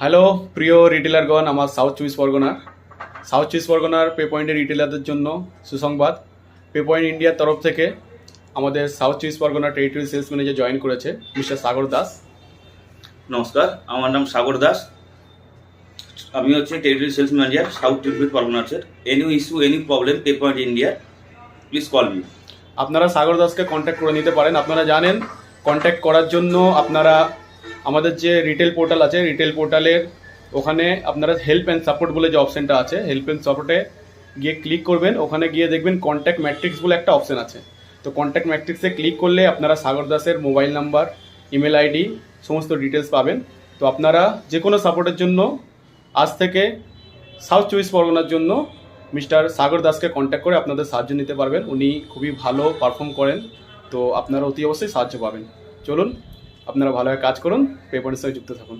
Hello প্রিয় রিটেলারগণ, আমার south চব্বিশ পরগনার পে পয়েন্টের রিটেলারদের জন্য সুসংবাদ। পে পয়েন্ট ইন্ডিয়ার তরফ থেকে আমাদের সাউথ চব্বিশ Parganas territory sales manager join করেছে মিস্টার সাগর দাস। নমস্কার, আমার নাম সাগর দাস। আমি হচ্ছে টেরিটরি সেলস ম্যানেজার সাউথ চব্বিশ পরগনার। Any issue, any problem, pay point India, please call me. আপনারা সাগর দাসকে কন্ট্যাক্ট করে নিতে পারেন। আপনারা জানেন, কন্ট্যাক্ট করার জন্য আপনারা আমাদের যে রিটেল পোর্টাল আছে, রিটেল পোর্টালের ওখানে আপনারা হেল্প অ্যান্ড সাপোর্ট বলে যে অপশানটা আছে, হেল্প অ্যান্ড সাপোর্টে গিয়ে ক্লিক করবেন। ওখানে গিয়ে দেখবেন কন্ট্যাক্ট ম্যাট্রিক্স বলে একটা অপশান আছে। তো কন্ট্যাক্ট ম্যাট্রিক্সে ক্লিক করলে আপনারা সাগর দাসের মোবাইল নাম্বার, ইমেল আইডি, সমস্ত ডিটেলস পাবেন। তো আপনারা যে কোনো সাপোর্টের জন্য আজ থেকে সাউথ চব্বিশ পরগনার জন্য মিস্টার সাগর দাসকে কন্ট্যাক্ট করে আপনাদের সাহায্য নিতে পারবেন। উনি খুবই ভালো পারফর্ম করেন, তো আপনারা অতি অবশ্যই সাহায্য পাবেন। চলুন, আপনারা ভালোভাবে কাজ করুন, পেপারের সঙ্গে যুক্ত থাকুন।